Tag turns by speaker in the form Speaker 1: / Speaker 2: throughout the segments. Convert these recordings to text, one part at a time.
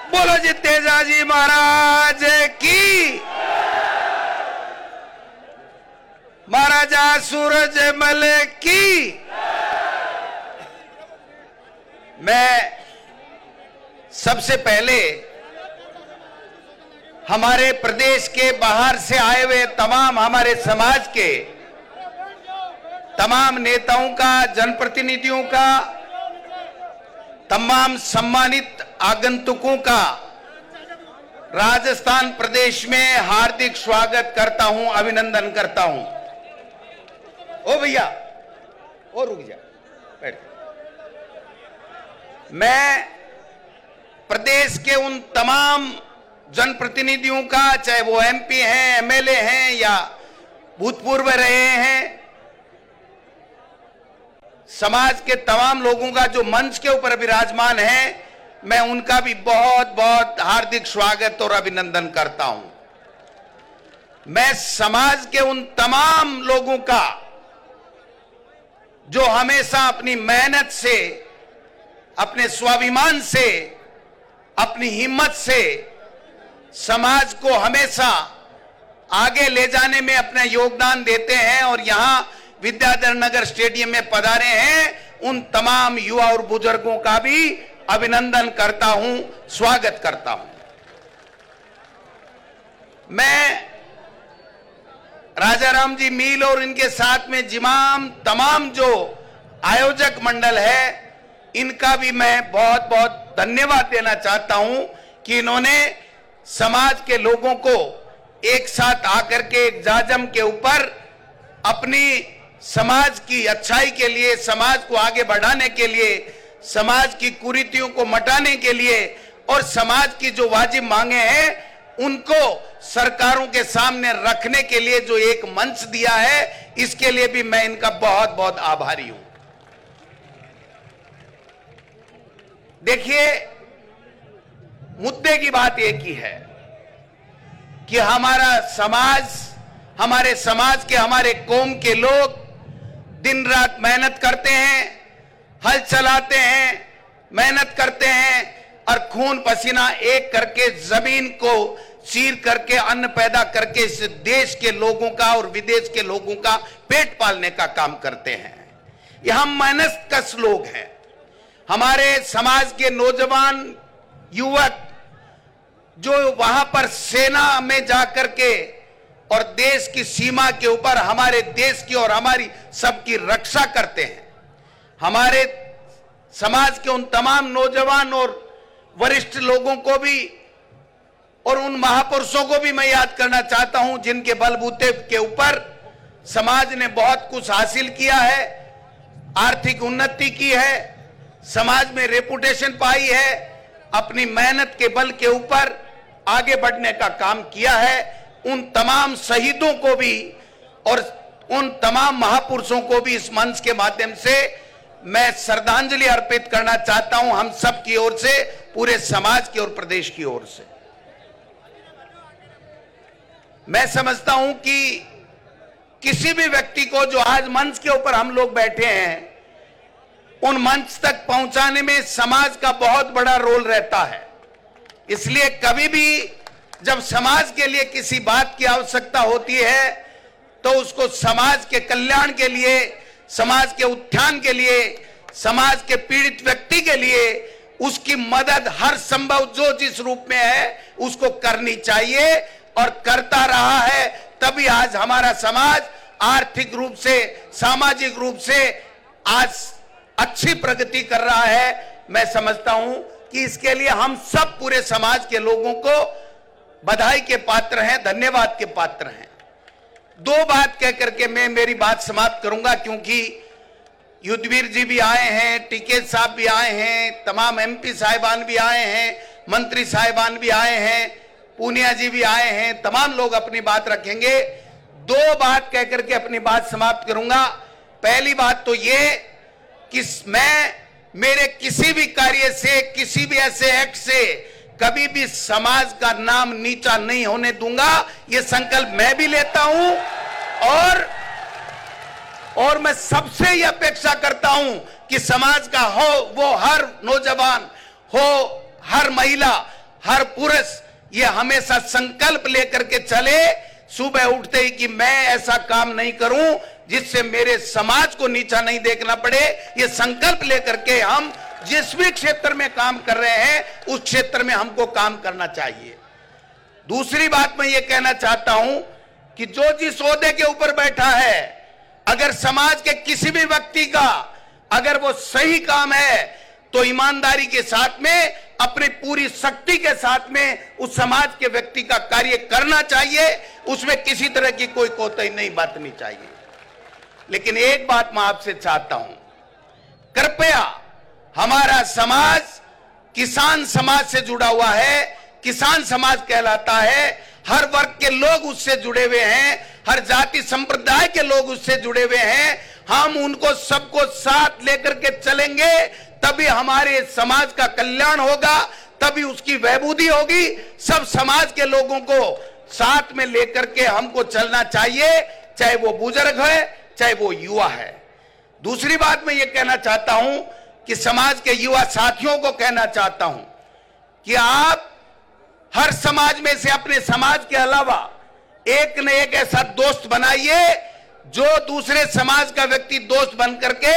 Speaker 1: बोलो जी तेजाजी महाराज की, महाराजा सूरजमल की। मैं सबसे पहले हमारे प्रदेश के बाहर से आए हुए तमाम हमारे समाज के तमाम नेताओं का, जनप्रतिनिधियों का, तमाम सम्मानित आगंतुकों का राजस्थान प्रदेश में हार्दिक स्वागत करता हूं, अभिनंदन करता हूं। ओ भैया, ओ रुक जा, बैठ। मैं प्रदेश के उन तमाम जनप्रतिनिधियों का, चाहे वो एमपी हैं, एमएलए हैं या भूतपूर्व रहे हैं, समाज के तमाम लोगों का जो मंच के ऊपर विराजमान है, मैं उनका भी बहुत बहुत हार्दिक स्वागत और अभिनंदन करता हूं। मैं समाज के उन तमाम लोगों का जो हमेशा अपनी मेहनत से, अपने स्वाभिमान से, अपनी हिम्मत से समाज को हमेशा आगे ले जाने में अपना योगदान देते हैं और यहां विद्याधर नगर स्टेडियम में पधारे हैं, उन तमाम युवा और बुजुर्गों का भी अभिनंदन करता हूं, स्वागत करता हूं। मैं राजाराम जी मील और इनके साथ में जिमाम तमाम जो आयोजक मंडल है, इनका भी मैं बहुत बहुत धन्यवाद देना चाहता हूं कि इन्होंने समाज के लोगों को एक साथ आकर के एक जाजम के ऊपर अपनी समाज की अच्छाई के लिए, समाज को आगे बढ़ाने के लिए, समाज की कुरीतियों को मिटाने के लिए और समाज की जो वाजिब मांगे हैं उनको सरकारों के सामने रखने के लिए जो एक मंच दिया है, इसके लिए भी मैं इनका बहुत बहुत आभारी हूं। देखिए, मुद्दे की बात एक ही है कि हमारा समाज, हमारे समाज के, हमारे कौम के लोग दिन रात मेहनत करते हैं, हल चलाते हैं, मेहनत करते हैं और खून पसीना एक करके जमीन को चीर करके अन्न पैदा करके इस देश के लोगों का और विदेश के लोगों का पेट पालने का काम करते हैं। ये हम मेहनत कश लोग हैं। हमारे समाज के नौजवान युवक जो वहां पर सेना में जाकर के और देश की सीमा के ऊपर हमारे देश की और हमारी सबकी रक्षा करते हैं, हमारे समाज के उन तमाम नौजवान और वरिष्ठ लोगों को भी और उन महापुरुषों को भी मैं याद करना चाहता हूं जिनके बलबूते के ऊपर समाज ने बहुत कुछ हासिल किया है, आर्थिक उन्नति की है, समाज में रेपुटेशन पाई है, अपनी मेहनत के बल के ऊपर आगे बढ़ने का काम किया है। उन तमाम शहीदों को भी और उन तमाम महापुरुषों को भी इस मंच के माध्यम से मैं श्रद्धांजलि अर्पित करना चाहता हूं, हम सब की ओर से, पूरे समाज की और प्रदेश की ओर से। मैं समझता हूं कि किसी भी व्यक्ति को जो आज मंच के ऊपर हम लोग बैठे हैं, उन मंच तक पहुंचाने में समाज का बहुत बड़ा रोल रहता है। इसलिए कभी भी जब समाज के लिए किसी बात की आवश्यकता होती है तो उसको समाज के कल्याण के लिए, समाज के उत्थान के लिए, समाज के पीड़ित व्यक्ति के लिए उसकी मदद हर संभव जो जिस रूप में है उसको करनी चाहिए और करता रहा है। तभी आज हमारा समाज आर्थिक रूप से, सामाजिक रूप से आज अच्छी प्रगति कर रहा है। मैं समझता हूं कि इसके लिए हम सब पूरे समाज के लोगों को बधाई के पात्र हैं, धन्यवाद के पात्र हैं। दो बात कह करके मैं मेरी बात समाप्त करूंगा, क्योंकि युद्धवीर जी भी आए हैं, टीके साहब भी आए हैं, तमाम एमपी साहिबान भी आए हैं, मंत्री साहिबान भी आए हैं, पूनिया जी भी आए हैं, तमाम लोग अपनी बात रखेंगे। दो बात कह करके अपनी बात समाप्त करूंगा। पहली बात तो ये कि मैं मेरे किसी भी कार्य से, किसी भी ऐसे एक्ट से कभी भी समाज का नाम नीचा नहीं होने दूंगा, ये संकल्प मैं भी लेता हूं। और मैं सबसे ये अपेक्षा करता हूं कि समाज का हो वो हर नौजवान हो, हर महिला, हर पुरुष ये हमेशा संकल्प लेकर के चले सुबह उठते ही कि मैं ऐसा काम नहीं करूं जिससे मेरे समाज को नीचा नहीं देखना पड़े। ये संकल्प लेकर के हम जिस भी क्षेत्र में काम कर रहे हैं उस क्षेत्र में हमको काम करना चाहिए। दूसरी बात मैं ये कहना चाहता हूं कि जो जिस ओहदे के ऊपर बैठा है, अगर समाज के किसी भी व्यक्ति का अगर वो सही काम है तो ईमानदारी के साथ में अपनी पूरी शक्ति के साथ में उस समाज के व्यक्ति का कार्य करना चाहिए, उसमें किसी तरह की कोई कोताही नहीं बरतनी चाहिए। लेकिन एक बात मैं आपसे चाहता हूं, कृपया हमारा समाज किसान समाज से जुड़ा हुआ है, किसान समाज कहलाता है, हर वर्ग के लोग उससे जुड़े हुए हैं, हर जाति संप्रदाय के लोग उससे जुड़े हुए हैं। हम उनको सबको साथ लेकर के चलेंगे तभी हमारे समाज का कल्याण होगा, तभी उसकी वैभूति होगी। सब समाज के लोगों को साथ में लेकर के हमको चलना चाहिए, चाहे वो बुजुर्ग है चाहे वो युवा है। दूसरी बात मैं ये कहना चाहता हूं कि समाज के युवा साथियों को कहना चाहता हूं कि आप हर समाज में से अपने समाज के अलावा एक न एक ऐसा दोस्त बनाइए जो दूसरे समाज का व्यक्ति दोस्त बन करके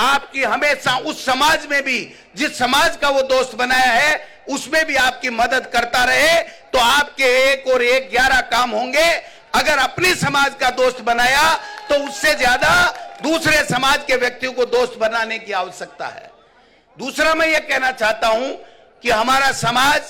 Speaker 1: आपकी हमेशा उस समाज में भी जिस समाज का वो दोस्त बनाया है उसमें भी आपकी मदद करता रहे, तो आपके 1 और 1 11 काम होंगे। अगर अपने समाज का दोस्त बनाया तो उससे ज्यादा दूसरे समाज के व्यक्तियों को दोस्त बनाने की आवश्यकता है। दूसरा मैं ये कहना चाहता हूं कि हमारा समाज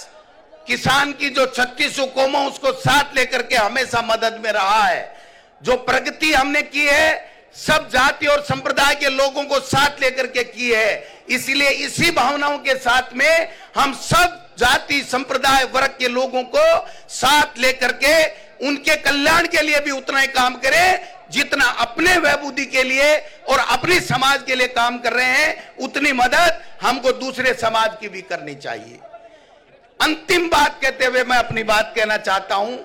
Speaker 1: किसान की जो 36 कौमों उसको साथ लेकर के हमेशा मदद में रहा है। जो प्रगति हमने की है सब जाति और संप्रदाय के लोगों को साथ लेकर के की है, इसलिए इसी भावनाओं के साथ में हम सब जाति संप्रदाय वर्ग के लोगों को साथ लेकर के उनके कल्याण के लिए भी उतना ही काम करें जितना अपने वैभूति के लिए और अपने समाज के लिए काम कर रहे हैं, उतनी मदद हमको दूसरे समाज की भी करनी चाहिए। अंतिम बात कहते हुए मैं अपनी बात कहना चाहता हूं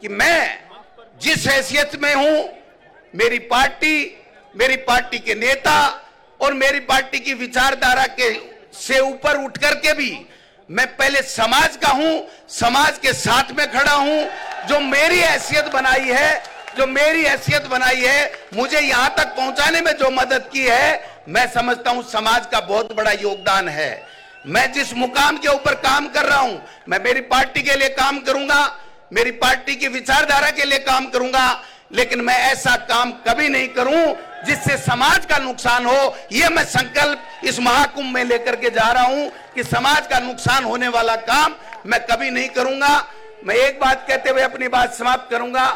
Speaker 1: कि मैं जिस हैसियत में हूं, मेरी पार्टी के नेता और मेरी पार्टी की विचारधारा के से ऊपर उठ करके भी मैं पहले समाज का हूं, समाज के साथ में खड़ा हूं। जो मेरी हैसियत बनाई है, मुझे यहां तक पहुंचाने में जो मदद की है, मैं समझता हूं समाज का बहुत बड़ा योगदान है। मैं जिस मुकाम के ऊपर काम कर रहा हूं, मैं मेरी पार्टी के लिए काम करूंगा, मेरी पार्टी की विचारधारा के लिए काम करूंगा, लेकिन मैं ऐसा काम कभी नहीं करूं जिससे समाज का नुकसान हो। यह मैं संकल्प इस महाकुंभ में लेकर के जा रहा हूं कि समाज का नुकसान होने वाला काम मैं कभी नहीं करूंगा। मैं एक बात कहते हुए अपनी बात समाप्त करूंगा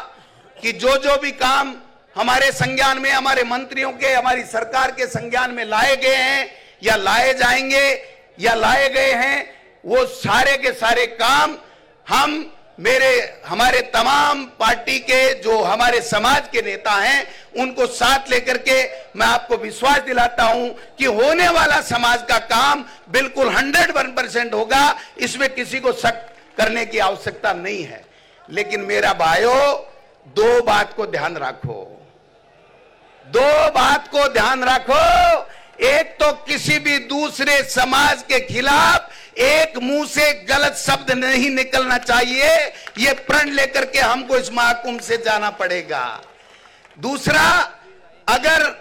Speaker 1: कि जो भी काम हमारे संज्ञान में, हमारे मंत्रियों के, हमारी सरकार के संज्ञान में लाए गए हैं या लाए जाएंगे या लाए गए हैं, वो सारे के सारे काम हमारे तमाम पार्टी के जो हमारे समाज के नेता हैं उनको साथ लेकर के मैं आपको विश्वास दिलाता हूं कि होने वाला समाज का काम बिल्कुल 101% होगा। इसमें किसी को शक करने की आवश्यकता नहीं है। लेकिन मेरा भाइयों, 2 बात को ध्यान रखो। एक तो किसी भी दूसरे समाज के खिलाफ एक मुंह से गलत शब्द नहीं निकलना चाहिए, यह प्रण लेकर के हमको इस महाकुंभ से जाना पड़ेगा। दूसरा, अगर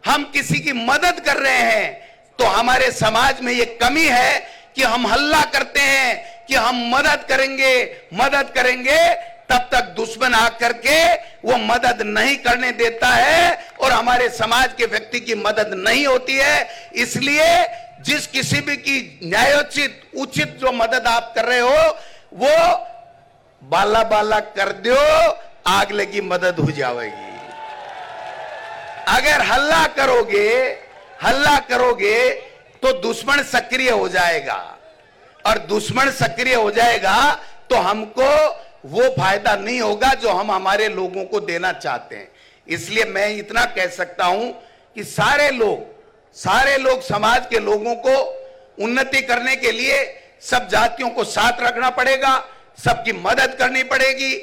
Speaker 1: हम किसी की मदद कर रहे हैं तो हमारे समाज में यह कमी है कि हम हल्ला करते हैं कि हम मदद करेंगे, तब तक दुश्मन आकर के वो मदद नहीं करने देता है और हमारे समाज के व्यक्ति की मदद नहीं होती है। इसलिए जिस किसी भी की न्यायोचित उचित जो मदद आप कर रहे हो वो बाला कर दो, आग लगी मदद हो जाएगी। अगर हल्ला करोगे तो दुश्मन सक्रिय हो जाएगा, और दुश्मन सक्रिय हो जाएगा तो हमको वो फायदा नहीं होगा जो हम हमारे लोगों को देना चाहते हैं। इसलिए मैं इतना कह सकता हूं कि सारे लोग समाज के लोगों को उन्नति करने के लिए सब जातियों को साथ रखना पड़ेगा, सबकी मदद करनी पड़ेगी,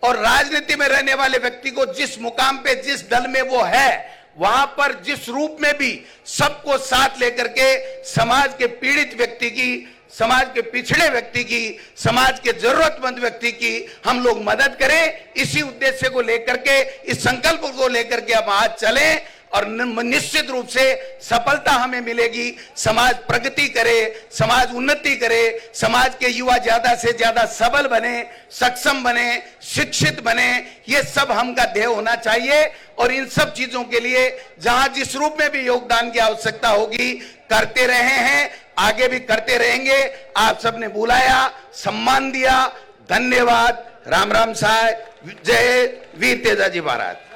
Speaker 1: और राजनीति में रहने वाले व्यक्ति को जिस मुकाम पे, जिस दल में वो है, वहां पर जिस रूप में भी सबको साथ लेकर के समाज के पीड़ित व्यक्ति की समाज के पिछड़े व्यक्ति की, समाज के जरूरतमंद व्यक्ति की हम लोग मदद करें। इसी उद्देश्य को लेकर के, इस संकल्प को लेकर के हम आज चलें और निश्चित रूप से सफलता हमें मिलेगी। समाज प्रगति करे, समाज उन्नति करे, समाज के युवा ज्यादा से ज्यादा सबल बने, सक्षम बने, शिक्षित बने, ये सब हमका ध्येय होना चाहिए। और इन सब चीजों के लिए जहां जिस रूप में भी योगदान की आवश्यकता होगी करते रहे हैं, आगे भी करते रहेंगे। आप सबने बुलाया, सम्मान दिया, धन्यवाद। राम राम साहब, जय वीर तेजाजी महाराज।